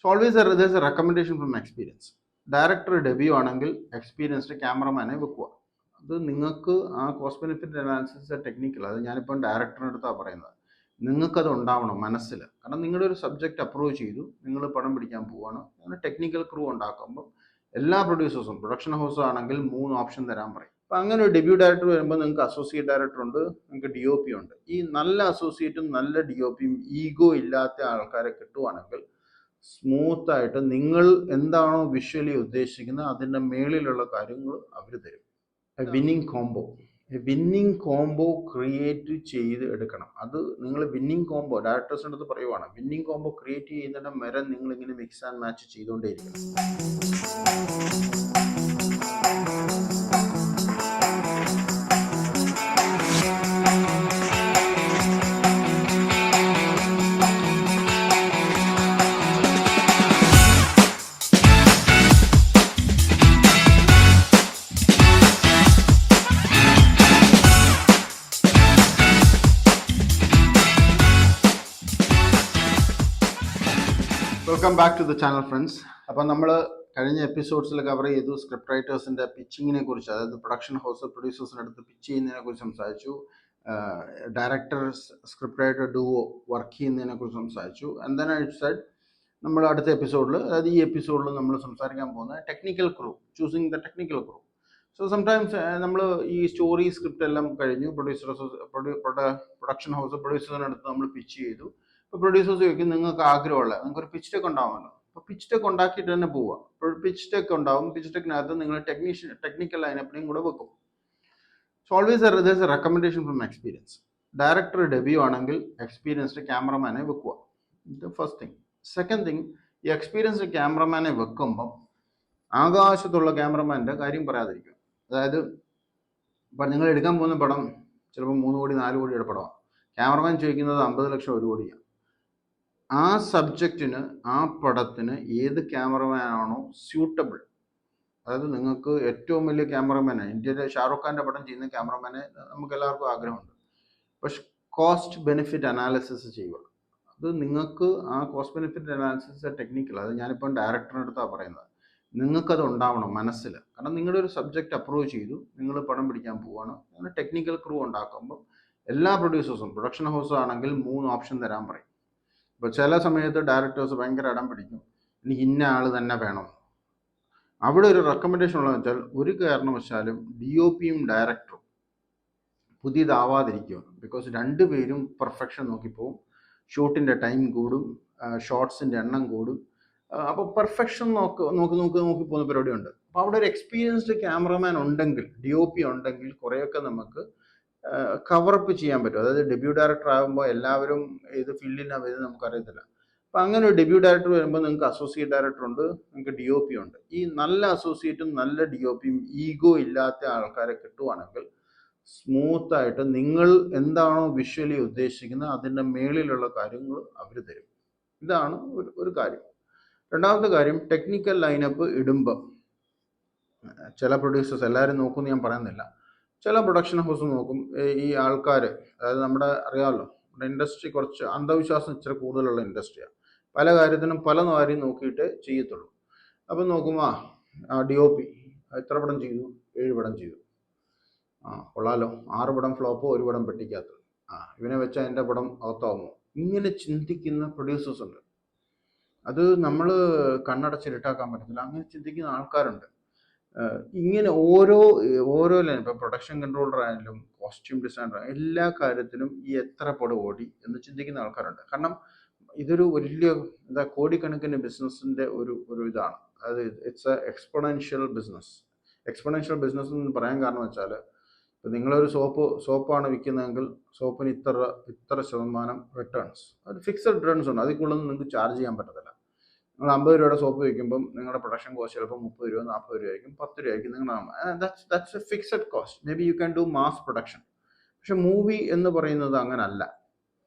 So always there's a recommendation from experience. Director debut ആണെങ്കിൽ experienced ക്യാമറമാനെ വെക്കുക. അത് നിങ്ങൾക്ക് ആ കോസ്റ്റ് ബെനിഫിറ്റ് അനാലിസിസ് ടെക്നിക്കൽ, അത് ഞാനിപ്പം ഡയറക്ടറിൻ്റെ അടുത്താണ് പറയുന്നത്, നിങ്ങൾക്കത് ഉണ്ടാവണം മനസ്സിൽ. കാരണം നിങ്ങളുടെ ഒരു സബ്ജക്റ്റ് അപ്രൂവ് ചെയ്തു, നിങ്ങൾ പടം പിടിക്കാൻ പോവുകയാണ്, അങ്ങനെ ടെക്നിക്കൽ ക്രൂ ഉണ്ടാക്കുമ്പോൾ എല്ലാ പ്രൊഡ്യൂസേഴ്സും പ്രൊഡക്ഷൻ ഹൗസ് ആണെങ്കിൽ 3 ഓപ്ഷൻ തരാൻ പറയും. അപ്പം അങ്ങനെ ഒരു ഡെബ്യൂ ഡയറക്ടർ വരുമ്പോൾ നിങ്ങൾക്ക് അസോസിയേറ്റ് ഡയറക്ടർ ഉണ്ട്, നിങ്ങൾക്ക് ഡി ഒ പി ഉണ്ട്. ഈ നല്ല അസോസിയേറ്റും നല്ല ഡി ഒ പിയും ഈഗോ ഇല്ലാത്ത ആൾക്കാരെ കിട്ടുവാണെങ്കിൽ സ്മൂത്ത് ആയിട്ട് നിങ്ങൾ എന്താണോ വിഷ്വലി ഉദ്ദേശിക്കുന്നത് അതിൻ്റെ മേളിലുള്ള കാര്യങ്ങൾ അവർ തരും. വിന്നിങ് കോംബോ ക്രിയേറ്റ് ചെയ്ത് എടുക്കണം. അത് നിങ്ങൾ വിന്നിങ് കോംബോ ഡയറക്ടേഴ്സിൻ്റെ അടുത്ത് പറയുവാണ്, വിന്നിങ് കോംബോ ക്രിയേറ്റ് ചെയ്യുന്നതിൻ്റെ മരം നിങ്ങൾ ഇങ്ങനെ മിക്സ് ആൻഡ് മാച്ച് ചെയ്തുകൊണ്ടേയിരിക്കണം. Welcome back to the channel friends. അപ്പം നമ്മൾ കഴിഞ്ഞ എപ്പിസോഡ്സിൽ കവർ ചെയ്തു സ്ക്രിപ്റ്റ് റൈറ്റേഴ്സിൻ്റെ പിച്ചിങ്ങിനെ കുറിച്ച്, അതായത് പ്രൊഡക്ഷൻ ഹൗസ് പ്രൊഡ്യൂസേഴ്സിൻ്റെ അടുത്ത് പിച്ച് ചെയ്യുന്നതിനെ കുറിച്ച് സംസാരിച്ചു, directors script writer duo work ചെയ്യുന്നതിനെ കുറിച്ച് സംസാരിച്ചു. ആൻഡ് ദെൻ ഐ സെഡ് നമ്മൾ അടുത്ത എപ്പിസോഡിൽ, അതായത് ഈ എപ്പിസോഡിൽ നമ്മൾ സംസാരിക്കാൻ പോകുന്നത് technical crew, choosing the technical crew. So sometimes നമ്മൾ ഈ സ്റ്റോറി സ്ക്രിപ്റ്റ് എല്ലാം കഴിഞ്ഞു, പ്രൊഡക്ഷൻ ഹൗസ് പ്രൊഡ്യൂസേഴ്സിൻ്റെ അടുത്ത് നമ്മൾ പിച്ച് ചെയ്തു. ഇപ്പോൾ പ്രൊഡ്യൂസേഴ്സ് ചോദിക്കും നിങ്ങൾക്ക് ആഗ്രഹമുള്ള, നിങ്ങൾക്കൊരു പിച്ച് ടെക്ക് ഉണ്ടാവുമല്ലോ, അപ്പോൾ പിച്ച് ടെക്ക് ഉണ്ടാക്കിയിട്ട് തന്നെ പോവുക. അപ്പോൾ പിച്ച് ടെക്ക് ഉണ്ടാവും, പിച്ച് ടെക്കിനകത്ത് നിങ്ങൾ ടെക്നിക്കൽ ലൈനപ്പിനെയും കൂടെ വെക്കും. So always there's a recommendation from experience. Director debut ആണെങ്കിൽ എക്സ്പീരിയൻസ്ഡ് ക്യാമറമാനെ വെക്കുക. ഇത് ഫസ്റ്റ് തിങ്. സെക്കൻഡ് തിങ്, ഈ എക്സ്പീരിയൻസ്ഡ് ക്യാമറമാനെ വെക്കുമ്പം ആകാശത്തുള്ള ക്യാമറമാൻ്റെ കാര്യം പറയാതിരിക്കുക. അതായത് ഇപ്പം നിങ്ങൾ എടുക്കാൻ പോകുന്ന പടം ചിലപ്പോൾ 3 കോടി 4 കോടിയുടെ പടമാണ്, ക്യാമറമാൻ ചോദിക്കുന്നത് 50 ലക്ഷം 1 കോടിയാണ്. ആ സബ്ജക്റ്റിന് ആ പടത്തിന് ഏത് ക്യാമറമാനാണോ സ്യൂട്ടബിൾ, അതായത് നിങ്ങൾക്ക് ഏറ്റവും വലിയ ക്യാമറമാനെ, ഇന്ത്യയിലെ ഷാറുഖ് ഖാൻ്റെ പടം ചെയ്യുന്ന ക്യാമറമാനെ നമുക്ക് എല്ലാവർക്കും ആഗ്രഹമുണ്ട്. പക്ഷെ കോസ്റ്റ് ബെനിഫിറ്റ് അനാലിസിസ് ചെയ്യുക. അത് നിങ്ങൾക്ക് ആ കോസ്റ്റ് ബെനിഫിറ്റ് അനാലിസിസ് ടെക്നിക്കൽ, അത് ഞാനിപ്പം ഡയറക്ടറിൻ്റെ അടുത്താണ് പറയുന്നത്, നിങ്ങൾക്കത് ഉണ്ടാവണം മനസ്സിൽ. കാരണം നിങ്ങളുടെ ഒരു സബ്ജക്റ്റ് അപ്രൂവ് ചെയ്തു, നിങ്ങൾ പടം പിടിക്കാൻ പോവുകയാണ്, അങ്ങനെ ടെക്നിക്കൽ ക്രൂ ഉണ്ടാക്കുമ്പോൾ എല്ലാ പ്രൊഡ്യൂസേഴ്സും പ്രൊഡക്ഷൻ ഹൗസ് ആണെങ്കിൽ 3 ഓപ്ഷൻ തരാൻ പറയും. ഇപ്പോൾ ചില സമയത്ത് ഡയറക്ടേഴ്സ് ഭയങ്കര ഇടം പിടിക്കും, എനിക്ക് ഇന്ന ആൾ തന്നെ വേണം. അവിടെ ഒരു റെക്കമെൻഡേഷൻ ഉള്ളതെന്ന് വെച്ചാൽ ഒരു കാരണവശാലും ഡി ഒ പിയും ഡയറക്ടറും പുതിയതാവാതിരിക്കുക. ബിക്കോസ് രണ്ടുപേരും പെർഫെക്ഷൻ നോക്കിപ്പോവും, ഷൂട്ടിൻ്റെ ടൈം കൂടും, ഷോട്ട്സിൻ്റെ എണ്ണം കൂടും. അപ്പോൾ പെർഫെക്ഷൻ നോക്കി പോകുന്ന പരിപാടിയുണ്ട്. അപ്പോൾ അവിടെ ഒരു എക്സ്പീരിയൻസ്ഡ് ക്യാമറമാൻ ഉണ്ടെങ്കിൽ, ഡി ഒ പി ഉണ്ടെങ്കിൽ കുറേയൊക്കെ നമുക്ക് കവറപ്പ് ചെയ്യാൻ പറ്റും. അതായത് ഡെബ്യൂ ഡയറക്ടർ ആകുമ്പോൾ എല്ലാവരും ഏത് ഫീൽഡിനാണ് വരുന്നത് നമുക്കറിയത്തില്ല. അപ്പം അങ്ങനെ ഒരു ഡെബ്യൂ ഡയറക്ടർ വരുമ്പോൾ നിങ്ങൾക്ക് അസോസിയേറ്റ് ഡയറക്ടർ ഉണ്ട്, നിങ്ങൾക്ക് ഡി ഒ പി ഉണ്ട്. ഈ നല്ല അസോസിയേറ്റും നല്ല ഡി ഒ പിയും ഈഗോ ഇല്ലാത്ത ആൾക്കാരെ കിട്ടുവാണെങ്കിൽ സ്മൂത്തായിട്ട് നിങ്ങൾ എന്താണോ വിഷ്വലി ഉദ്ദേശിക്കുന്നത് അതിൻ്റെ മേളിലുള്ള കാര്യങ്ങൾ അവർ തരും. ഇതാണ് ഒരു കാര്യം. രണ്ടാമത്തെ കാര്യം, ടെക്നിക്കൽ ലൈനപ്പ് ഇടുമ്പം ചില പ്രൊഡ്യൂസേഴ്സ് എല്ലാവരും നോക്കുമെന്ന് ഞാൻ പറയുന്നില്ല, ചില പ്രൊഡക്ഷൻ ഹൗസ് നോക്കും ഈ ആൾക്കാർ, അതായത് നമ്മുടെ അറിയാമല്ലോ നമ്മുടെ ഇൻഡസ്ട്രി കുറച്ച് അന്ധവിശ്വാസം ഇച്ചിരി കൂടുതലുള്ള ഇൻഡസ്ട്രിയാണ്. പല കാര്യത്തിനും പല കാര്യം നോക്കിയിട്ട് ചെയ്യത്തുള്ളൂ. അപ്പം നോക്കും, ഡി ഒ പി എത്ര പടം ചെയ്തു, 7 പടം ചെയ്തു, കൊള്ളാലോ, 6 പടം ഫ്ലോപ്പോ 1 പടം പെട്ടിക്കാത്ത, ഇവനെ വെച്ചാൽ എൻ്റെ പടം അകത്താവുമോ, ഇങ്ങനെ ചിന്തിക്കുന്ന പ്രൊഡ്യൂസേഴ്സ് ഉണ്ട്. അത് നമ്മൾ കണ്ണടച്ചിരുട്ടാക്കാൻ പറ്റത്തില്ല, അങ്ങനെ ചിന്തിക്കുന്ന ആൾക്കാരുണ്ട്. ഇങ്ങനെ ഓരോ ലൈൻ, ഇപ്പോൾ പ്രൊഡക്ഷൻ കൺട്രോളർ ആയാലും കോസ്റ്റ്യൂം ഡിസൈനർ എല്ലാ കാര്യത്തിലും ഈ എത്ര പടം ഓടി എന്ന് ചിന്തിക്കുന്ന ആൾക്കാരുണ്ട്. കാരണം ഇതൊരു വലിയ കോടിക്കണക്കിന് ബിസിനസ്സിൻ്റെ ഒരു ഇതാണ്. അതായത് it's A exponential business. Exponential business എന്ന് പറയാൻ കാരണം വെച്ചാൽ, ഇപ്പം നിങ്ങളൊരു സോപ്പാണ് വിൽക്കുന്നതെങ്കിൽ സോപ്പിന് ഇത്ര ശതമാനം റിട്ടേൺസ്, അത് ഫിക്സഡ് റിട്ടേൺസ് ഉണ്ട്, അതിൽ കൂടുതൽ നിങ്ങൾക്ക് ചാർജ് ചെയ്യാൻ പറ്റത്തില്ല. നിങ്ങൾ 50 രൂപയുടെ സോപ്പ് വയ്ക്കുമ്പം നിങ്ങളുടെ പ്രൊഡക്ഷൻ കോസ്റ്റ് ചിലപ്പോൾ 30 രൂപ 40 രൂപ ആയിരിക്കും, 10 രൂപ ആയിരിക്കും. That's A fixed cost. May be you can do mass production. പക്ഷെ മൂവി എന്ന് പറയുന്നത് അങ്ങനല്ല.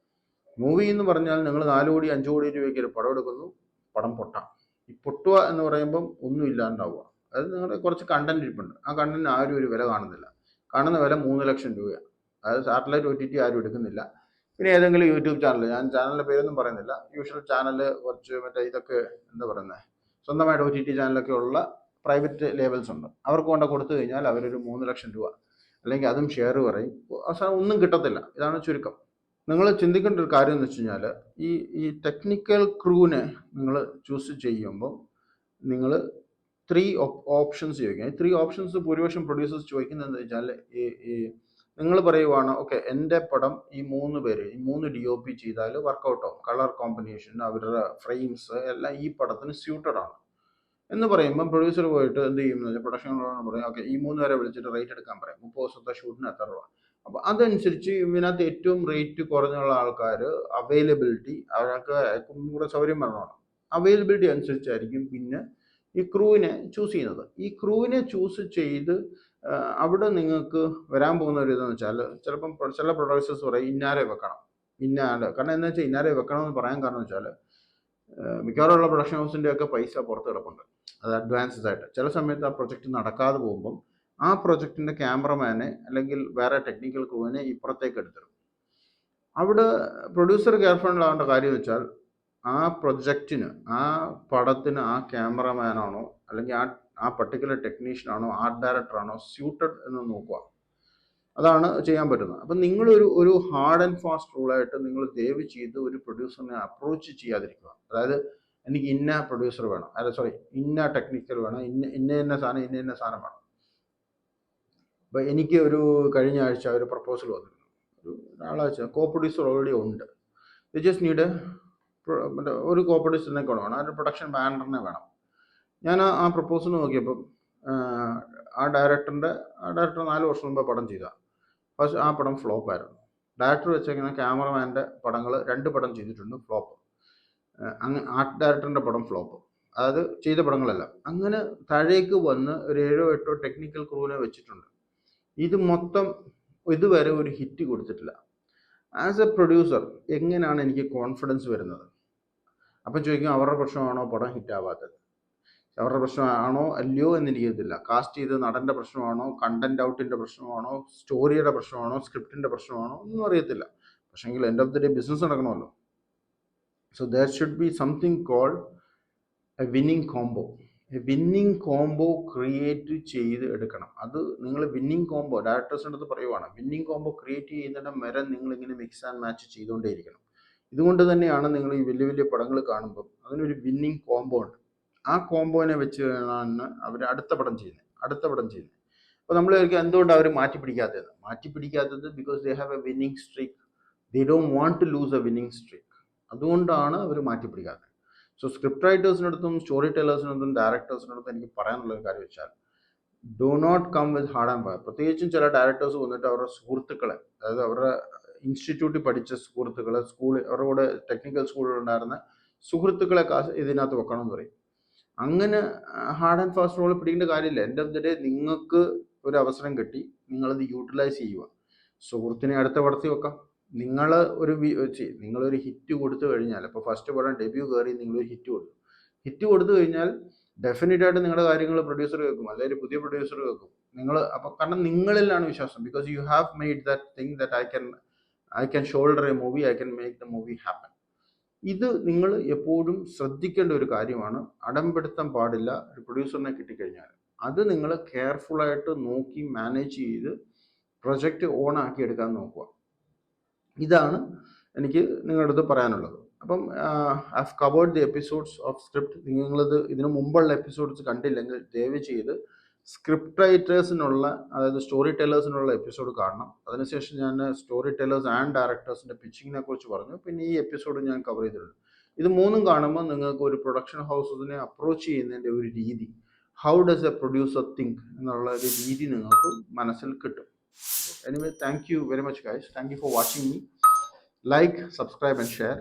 മൂവി എന്ന് പറഞ്ഞാൽ നിങ്ങൾ 4 കോടി 5 കോടി രൂപയ്ക്ക് ഒരു പടം എടുക്കുന്നു, പടം പൊട്ടാം. ഈ പൊട്ടുക എന്ന് പറയുമ്പം ഒന്നും ഇല്ലാണ്ടാവുക. അതായത് നിങ്ങളുടെ കുറച്ച് കണ്ടന്റ് ഇരിപ്പുണ്ട്, ആ കണ്ടന്റിന് ആരും ഒരു വില കാണുന്നില്ല, കാണുന്ന വില 3 ലക്ഷം രൂപയാണ്. അതായത് സാറ്റലൈറ്റ് OTT ആരും എടുക്കുന്നില്ല, പിന്നെ ഏതെങ്കിലും യൂട്യൂബ് ചാനൽ, ഞാൻ ചാനലിൻ്റെ പേരൊന്നും പറയുന്നില്ല, യൂഷ്വൽ ചാനൽ കുറച്ച് മറ്റേ ഇതൊക്കെ എന്താ പറയുന്നത്, സ്വന്തമായിട്ട് OTT ചാനലൊക്കെ ഉള്ള പ്രൈവറ്റ് ലേബൽസ് ഉണ്ട്. അവർക്ക് കൊണ്ട് കൊടുത്തു കഴിഞ്ഞാൽ അവരൊരു 3 ലക്ഷം രൂപ അല്ലെങ്കിൽ അതും ഷെയർ പറയും. അവസാനം ഒന്നും കിട്ടത്തില്ല. ഇതാണ് ചുരുക്കം. നിങ്ങൾ ചിന്തിക്കേണ്ട ഒരു കാര്യം എന്ന് വെച്ച് കഴിഞ്ഞാൽ, ഈ ടെക്നിക്കൽ ക്രൂവിനെ നിങ്ങൾ ചൂസ് ചെയ്യുമ്പോൾ നിങ്ങൾ 3 ഓപ്ഷൻസ് ചോദിക്കുക. ഈ 3 ഓപ്ഷൻസ് ഭൂരിപക്ഷം പ്രൊഡ്യൂസേഴ്സ് ചോദിക്കുന്നത് എന്താ വെച്ചാൽ, ഈ നിങ്ങൾ പറയുവാണ് ഓക്കെ എൻ്റെ പടം ഈ 3 പേര് ഈ 3 DOP ചെയ്താൽ വർക്കൗട്ട് ആവും, കളർ കോമ്പിനേഷൻ അവരുടെ ഫ്രെയിംസ് എല്ലാം ഈ പടത്തിന് സ്യൂട്ടഡ് ആണ് എന്ന് പറയുമ്പം പ്രൊഡ്യൂസർ പോയിട്ട് എന്ത് ചെയ്യുമെന്ന് വെച്ചാൽ പ്രൊഡക്ഷൻ പറയും ഓക്കെ ഈ 3 പേരെ വിളിച്ചിട്ട് റേറ്റ് എടുക്കാൻ പറയും, 30 ദിവസത്തെ ഷൂട്ടിന് എത്ര രൂപ. അപ്പോൾ അതനുസരിച്ച് ഇതിനകത്ത് ഏറ്റവും റേറ്റ് കുറഞ്ഞുള്ള ആൾക്കാർ അവൈലബിലിറ്റി, അവർക്ക് കൂടെ സൗകര്യം വരണമാണ്, അവൈലബിലിറ്റി അനുസരിച്ചായിരിക്കും പിന്നെ ഈ ക്രൂവിനെ ചൂസ് ചെയ്യുന്നത്. ഈ ക്രൂവിനെ ചൂസ് ചെയ്ത് അവിടെ നിങ്ങൾക്ക് വരാൻ പോകുന്ന ഒരു ഇതെന്ന് വെച്ചാൽ, ചിലപ്പം ചില പ്രൊഡ്യൂസേഴ്സ് പറയും ഇന്നാരെ വെക്കണം, ഇന്നാരെ. കാരണം എന്താ വെച്ചാൽ ഇന്നാരെ വെക്കണം എന്ന് പറയാൻ കാരണം വെച്ചാൽ, മിക്കവാറുള്ള പ്രൊഡക്ഷൻ ഹൗസിൻ്റെ ഒക്കെ പൈസ പുറത്ത് കിടപ്പുണ്ട്, അത് അഡ്വാൻസസ് ആയിട്ട്. ചില സമയത്ത് ആ പ്രൊജക്റ്റ് നടക്കാതെ പോകുമ്പം ആ പ്രൊജക്റ്റിൻ്റെ ക്യാമറമാനെ അല്ലെങ്കിൽ വേറെ ടെക്നിക്കൽ ക്രൂവിനെ ഇപ്പുറത്തേക്ക് എടുത്തിടും. അവിടെ പ്രൊഡ്യൂസർ കെയർഫുൾ ആവേണ്ട കാര്യം വെച്ചാൽ, ആ പ്രൊജക്റ്റിന്, ആ പടത്തിന് ആ ക്യാമറമാനാണോ അല്ലെങ്കിൽ ആ പർട്ടിക്കുലർ ടെക്നീഷ്യനാണോ ആർട്ട് ഡയറക്ടറാണോ സ്യൂട്ടഡ് എന്ന് നോക്കുക. അതാണ് ചെയ്യാൻ പറ്റുന്നത്. അപ്പം നിങ്ങളൊരു ഹാർഡ് ആൻഡ് ഫാസ്റ്റ് റൂളായിട്ട് നിങ്ങൾ ദയവ് ചെയ്ത് ഒരു പ്രൊഡ്യൂസറിനെ അപ്രോച്ച് ചെയ്യാതിരിക്കുക. അതായത് എനിക്ക് ഇന്ന പ്രൊഡ്യൂസർ വേണം, ഇന്ന ടെക്നിക്കൽ വേണം, ഇന്ന സാധനം വേണം. അപ്പം എനിക്ക് കഴിഞ്ഞ ആഴ്ച ഒരു പ്രപ്പോസൽ വന്നിരുന്നു. ഒരാളാഴ്ച കോ പ്രൊഡ്യൂസർ ഓൾറെഡി ഉണ്ട്, ജസ്റ്റ് നീഡ് ഒരു കോ പ്രൊഡ്യൂസറിനെ കൊണ്ട് വേണം, ഒരു പ്രൊഡക്ഷൻ ബാനറിനെ വേണം. ഞാൻ ആ പ്രപ്പോസൽ നോക്കിയപ്പം ആ ഡയറക്ടർ 4 വർഷം മുമ്പ് പടം ചെയ്ത പക്ഷെ ആ പടം ഫ്ലോപ്പായിരുന്നു. ഡയറക്ടർ വെച്ചേക്കുന്ന ക്യാമറമാൻ്റെ പടങ്ങൾ 2 പടം ചെയ്തിട്ടുണ്ട്, ഫ്ലോപ്പ്. അങ്ങനെ ആർട്ട് ഡയറക്ടറിൻ്റെ പടം ഫ്ലോപ്പ്, അതായത് ചെയ്ത പടങ്ങളെല്ലാം. അങ്ങനെ താഴേക്ക് വന്ന് ഒരു 7-8 ടെക്നിക്കൽ ക്രൂവിനെ വെച്ചിട്ടുണ്ട്. ഇത് മൊത്തം ഇതുവരെ ഒരു ഹിറ്റ് കൊടുത്തിട്ടില്ല. ആസ് എ പ്രൊഡ്യൂസർ എങ്ങനെയാണ് എനിക്ക് കോൺഫിഡൻസ് വരുന്നത്? അപ്പം ചോദിക്കും അവരുടെ പ്രശ്നമാണോ പടം ഹിറ്റാവാത്തത്, അവരുടെ പ്രശ്നമാണോ അല്ലയോ എന്നെനിക്കറിയത്തില്ല. കാസ്റ്റ് ചെയ്ത് നടൻ്റെ പ്രശ്നമാണോ, കണ്ടന്റ് ഔട്ടിൻ്റെ പ്രശ്നമാണോ, സ്റ്റോറിയുടെ പ്രശ്നമാണോ, സ്ക്രിപ്റ്റിൻ്റെ പ്രശ്നമാണോ ഒന്നും അറിയത്തില്ല. പക്ഷേങ്കിൽ end of the day business നടക്കണമല്ലോ. So there should be something called a winning combo. Winning combo create ചെയ്ത് എടുക്കണം. അത് നിങ്ങൾ വിന്നിങ് കോംബോ ഡയറക്ടേഴ്സിൻ്റെ അടുത്ത് പറയുവാണ്, വിന്നിങ് കോംബോ ക്രിയേറ്റ് ചെയ്യുന്നതിൻ്റെ മെരം നിങ്ങളിങ്ങനെ മിക്സ് ആൻഡ് മാച്ച് ചെയ്തുകൊണ്ടേയിരിക്കണം. ഇതുകൊണ്ട് തന്നെയാണ് നിങ്ങൾ ഈ വലിയ വലിയ പടങ്ങൾ കാണുമ്പോൾ അതിനൊരു വിന്നിങ് കോംബോ ഉണ്ട്. ആ കോംബോനെ വെച്ച് ആണ് അവർ അടുത്ത പടം ചെയ്യുന്നത്. അപ്പോൾ നമ്മൾ എന്തുകൊണ്ട് അവർ മാറ്റിപ്പിടിക്കാത്തത് because they have a winning streak. They don't want to lose a winning streak. അതുകൊണ്ടാണ് അവർ മാറ്റിപ്പിടിക്കാത്തത്. സോ സ്ക്രിപ്റ്റ് റൈറ്റേഴ്സിനടുത്തും സ്റ്റോറി ടെല്ലേഴ്സിനടുത്തും ഡയറക്ടേഴ്സിനടുത്തും എനിക്ക് പറയാനുള്ള ഒരു കാര്യം വെച്ചാൽ, do not come with hard and fire. പ്രത്യേകിച്ചും ചില ഡയറക്ടേഴ്സ് വന്നിട്ട് അവരുടെ സുഹൃത്തുക്കളെ, അതായത് അവരുടെ ഇൻസ്റ്റിറ്റ്യൂട്ടിൽ പഠിച്ച സുഹൃത്തുക്കളെ, അവരുടെ കൂടെ ടെക്നിക്കൽ സ്കൂളിലുണ്ടായിരുന്ന സുഹൃത്തുക്കളെ ഇതിനകത്ത് വെക്കണം എന്ന് പറയും. അങ്ങനെ ഹാർഡ് ആൻഡ് ഫാസ്റ്റ് റോൾ പിടിക്കേണ്ട കാര്യമില്ല. എൻഡ് ഓഫ് ദി ഡേ നിങ്ങൾക്ക് ഒരു അവസരം കിട്ടി, നിങ്ങളത് യൂട്ടിലൈസ് ചെയ്യുക. സുഹൃത്തിനെ അടുത്ത പടത്തിൽ വെക്കാം. നിങ്ങളൊരു ഹിറ്റ് കൊടുത്തു കഴിഞ്ഞാൽ, ഇപ്പോൾ ഫസ്റ്റ് പടം ഡെബ്യൂ കയറി നിങ്ങളൊരു ഹിറ്റ് കൊടുത്തു കഴിഞ്ഞാൽ ഡെഫിനറ്റ് ആയിട്ട് നിങ്ങളുടെ കാര്യങ്ങൾ പ്രൊഡ്യൂസർ കേൾക്കും, അല്ലെങ്കിൽ പുതിയ പ്രൊഡ്യൂസർ കേൾക്കും. അപ്പോൾ കാരണം നിങ്ങളിലാണ് വിശ്വാസം. Because you have made that thing that I can shoulder A movie, I can make the movie happen. ഇത് നിങ്ങൾ എപ്പോഴും ശ്രദ്ധിക്കേണ്ട ഒരു കാര്യമാണ്. അടംപിടുത്തം പാടില്ല ഒരു പ്രൊഡ്യൂസറിനെ കിട്ടിക്കഴിഞ്ഞാൽ. അത് നിങ്ങൾ കെയർഫുള്ളായിട്ട് നോക്കി മാനേജ് ചെയ്ത് പ്രൊജക്റ്റ് ഓൺ ആക്കി എടുക്കാൻ നോക്കുക. ഇതാണ് എനിക്ക് നിങ്ങളുടെ അടുത്ത് പറയാനുള്ളത്. അപ്പം I have covered the episodes of script. നിങ്ങളിത് ഇതിനു മുമ്പുള്ള എപ്പിസോഡ്സ് കണ്ടില്ലെങ്കിൽ ദയവ് ചെയ്ത് സ്ക്രിപ്റ്റ് റൈറ്റേഴ്സിനുള്ള, അതായത് സ്റ്റോറി ടെല്ലേഴ്സിനുള്ള എപ്പിസോഡ് കാണണം. അതിനുശേഷം ഞാൻ സ്റ്റോറി ടെല്ലേഴ്സ് ആൻഡ് ഡയറക്ടേഴ്സിൻ്റെ പിച്ചിങ്ങിനെ കുറിച്ച് പറഞ്ഞു. പിന്നെ ഈ എപ്പിസോഡ് ഞാൻ കവർ ചെയ്തിട്ടുണ്ട്. ഇത് 3 കാണുമ്പോൾ നിങ്ങൾക്ക് ഒരു പ്രൊഡക്ഷൻ ഹൗസിനെ അപ്രോച്ച് ചെയ്യുന്നതിൻ്റെ ഒരു രീതി, how does A producer think എന്നുള്ള ഒരു രീതി നിങ്ങൾക്ക് മനസ്സിൽ കിട്ടും. Anyway, thank you very much guys. Thank you for watching me. Like, subscribe and share.